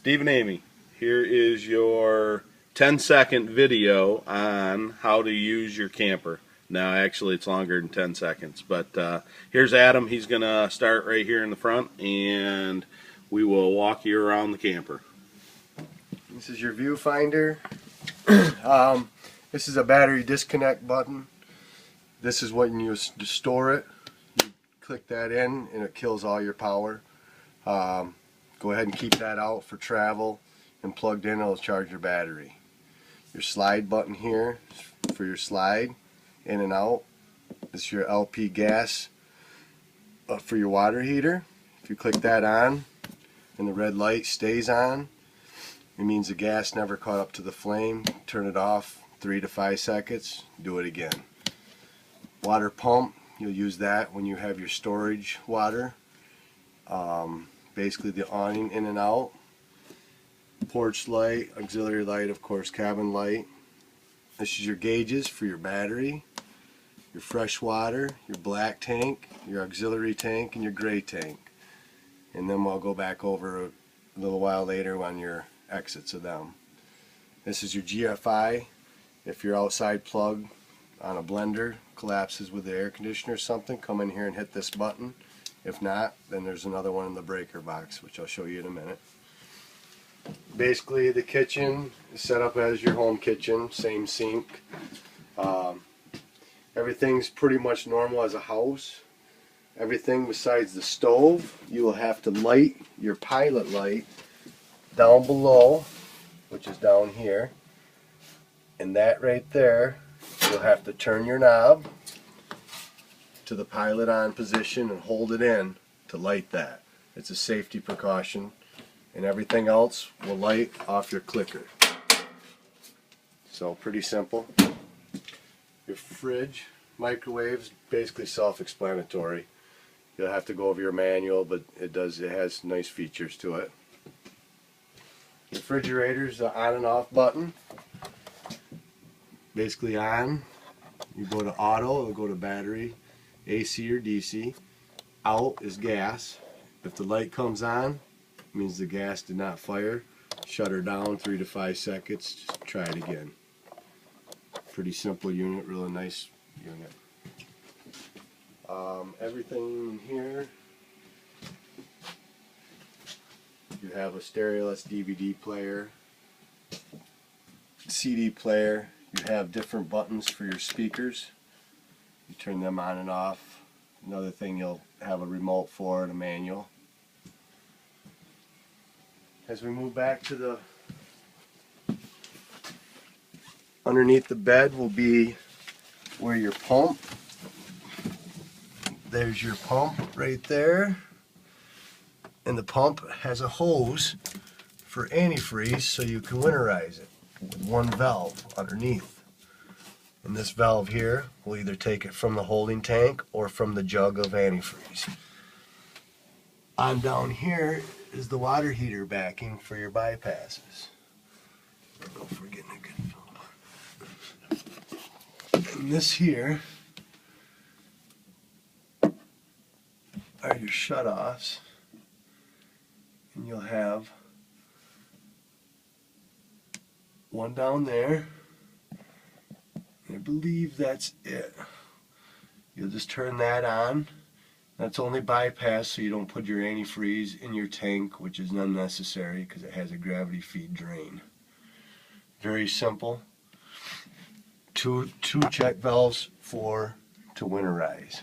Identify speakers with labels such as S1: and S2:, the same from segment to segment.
S1: Steve and Amy, here is your 10-second video on how to use your camper. Now actually it's longer than 10 seconds, but here's Adam. He's going to start right here in the front and we will walk you around the camper.
S2: This is your viewfinder. This is a battery disconnect button. This is when you store it. You click that in and it kills all your power. Go ahead and keep that out for travel, and plugged in it'll charge your battery. Your slide button here for your slide in and out. This is your LP gas for your water heater. If you click that on and the red light stays on, it means the gas never caught up to the flame. Turn it off 3 to 5 seconds, do it again. Water pump, you'll use that when you have your storage water. Basically the awning in and out. Porch light, auxiliary light, of course, cabin light. This is your gauges for your battery, your fresh water, your black tank, your auxiliary tank, and your gray tank. And then we'll go back over a little while later on your exits of them. This is your GFI. If your outside plug on a blender collapses with the air conditioner or something, come in here and hit this button. If not, then there's another one in the breaker box, which I'll show you in a minute. Basically, the kitchen is set up as your home kitchen, same sink. Everything's pretty much normal as a house. Everything besides the stove, you will have to light your pilot light down below, which is down here. And that right there, you'll have to turn your knob to the pilot on position and hold it in to light that. It's a safety precaution, and everything else will light off your clicker. So pretty simple. Your fridge, microwaves, basically self-explanatory. You'll have to go over your manual, but it has nice features to it. Refrigerator's the on and off button. Basically on, you go to auto, it'll go to battery, AC or DC. Out is gas. If the light comes on, it means the gas did not fire. Shut her down 3 to 5 seconds. Just try it again. Pretty simple unit, really nice unit. Everything in here. You have a stereoless DVD player, CD player. You have different buttons for your speakers. You turn them on and off. Another thing you'll have a remote for and a manual. As we move back to the underneath the bed will be where your pump. There's your pump right there. And the pump has a hose for antifreeze so you can winterize it with one valve underneath. And this valve here will either take it from the holding tank or from the jug of antifreeze. On down here is the water heater backing for your bypasses. Go for getting a good film. And this here are your shutoffs. And you'll have one down there. I believe that's it. You'll just turn that on. That's only bypass so you don't put your antifreeze in your tank, which is unnecessary because it has a gravity feed drain. Very simple. Two check valves to winterize.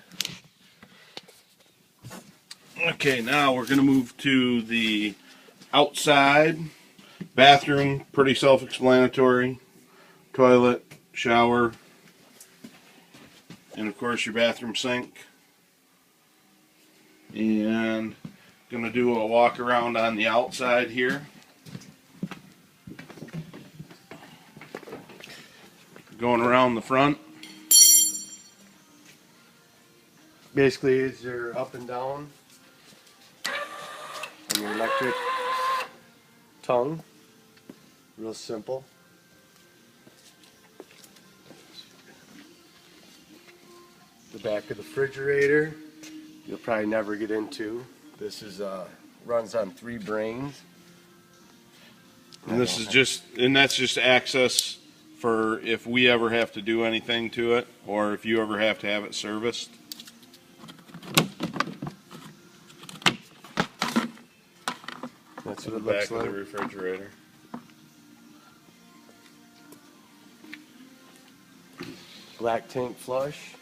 S1: Okay, now we're going to move to the outside. Bathroom, pretty self-explanatory. Toilet, shower, and of course your bathroom sink. And going to do a walk around on the outside here. Going around the front.
S2: Basically, it's your up and down on your electric tongue. Real simple. The back of the refrigerator, you'll probably never get into. This is runs on 3 brains.
S1: And this is just, and that's just access for if we ever have to do anything to it, or if you ever have to have it serviced.
S2: That's
S1: In
S2: what
S1: the
S2: it
S1: back
S2: looks like.
S1: of the refrigerator.
S2: Black tank flush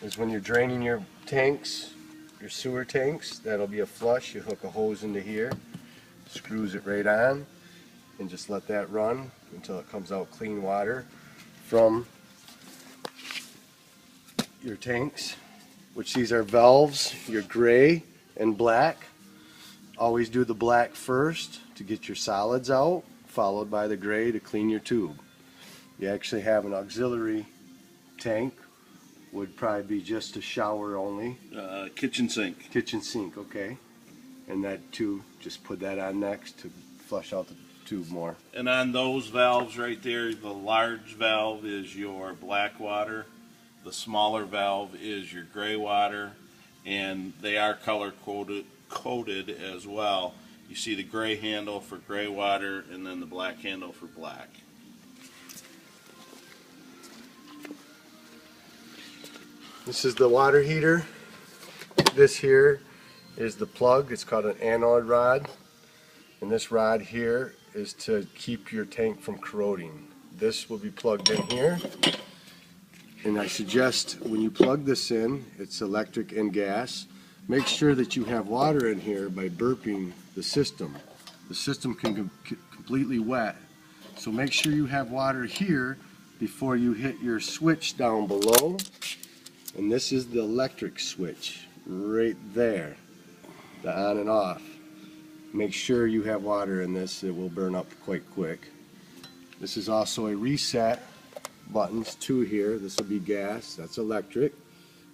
S2: is when you're draining your tanks, your sewer tanks. That'll be a flush. You hook a hose into here, screws it right on, and just let that run until it comes out clean water from your tanks, which these are valves, your gray and black. Always do the black first to get your solids out, followed by the gray to clean your tube. You actually have an auxiliary tank, would probably be just a shower only.
S1: Kitchen sink.
S2: Kitchen sink, okay. And that too, just put that on next to flush out the tube more.
S1: And on those valves right there, the large valve is your black water, the smaller valve is your gray water, and they are color coded as well. You see the gray handle for gray water and then the black handle for black.
S2: This is the water heater. This here is the plug. It's called an anode rod. And this rod here is to keep your tank from corroding. This will be plugged in here. And I suggest when you plug this in, it's electric and gas, make sure that you have water in here by burping the system. The system can completely wet. So make sure you have water here before you hit your switch down below. And this is the electric switch right there, the on and off. Make sure you have water in this, it will burn up quite quick. This is also a reset buttons, two here. This will be gas, that's electric.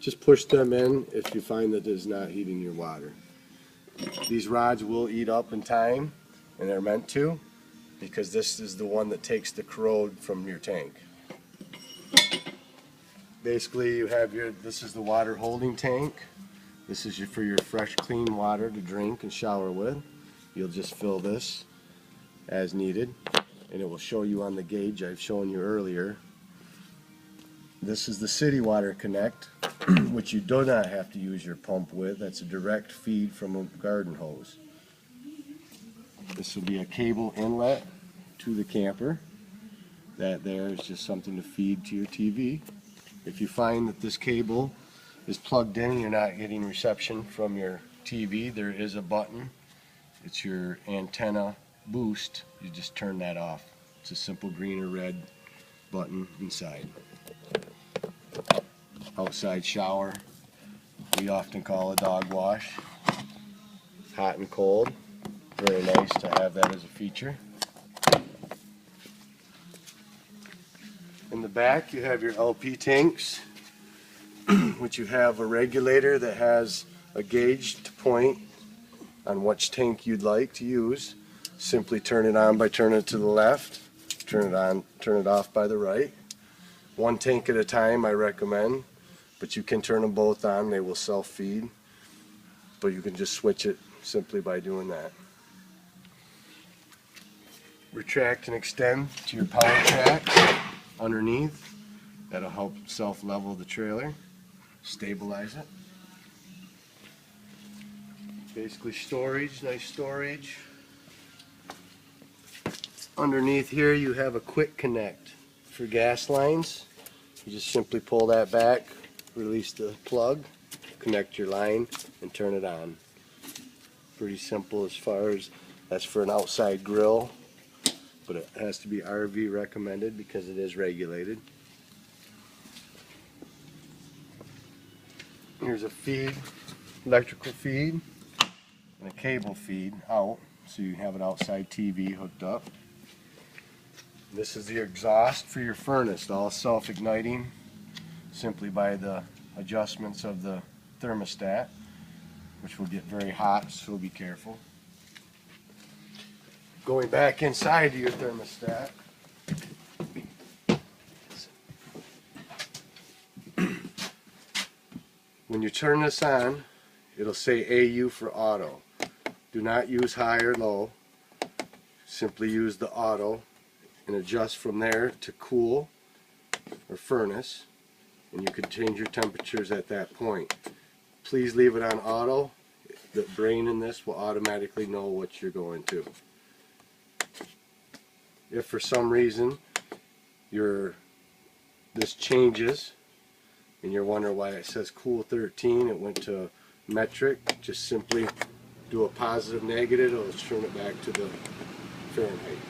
S2: Just push them in if you find that it is not heating your water. These rods will eat up in time, and they're meant to, because this is the one that takes the corrode from your tank. Basically, you have this is the water holding tank. This is for your fresh, clean water to drink and shower with. You'll just fill this as needed, and it will show you on the gauge I've shown you earlier. This is the city water connect, which you do not have to use your pump with. That's a direct feed from a garden hose. This will be a cable inlet to the camper. That there is just something to feed to your TV. If you find that this cable is plugged in and you're not getting reception from your TV, there is a button. It's your antenna boost. You just turn that off. It's a simple green or red button inside. Outside shower, we often call a dog wash. Hot and cold. Very nice to have that as a feature. In the back you have your LP tanks, which you have a regulator that has a gauge to point on which tank you'd like to use. Simply turn it on by turning it to the left, turn it on, turn it off by the right. One tank at a time I recommend, but you can turn them both on, they will self-feed, but you can just switch it simply by doing that. Retract and extend to your power track underneath. That'll help self-level the trailer, stabilize it. Basically storage, nice storage. Underneath here you have a quick connect for gas lines. You just simply pull that back, release the plug, connect your line, and turn it on. Pretty simple as far as that's for an outside grill, but it has to be RV recommended because it is regulated. Here's a feed, electrical feed, and a cable feed out, so you have an outside TV hooked up. This is the exhaust for your furnace, all self-igniting, simply by the adjustments of the thermostat, which will get very hot, so be careful. Going back inside of your thermostat, when you turn this on, it'll say AU for auto. Do not use high or low. simply use the auto and adjust from there to cool or furnace, and you can change your temperatures at that point. Please leave it on auto. The brain in this will automatically know what you're going to. If for some reason this changes and you're wondering why it says cool 13, it went to metric, just simply do a positive negative, it'll turn it back to the Fahrenheit.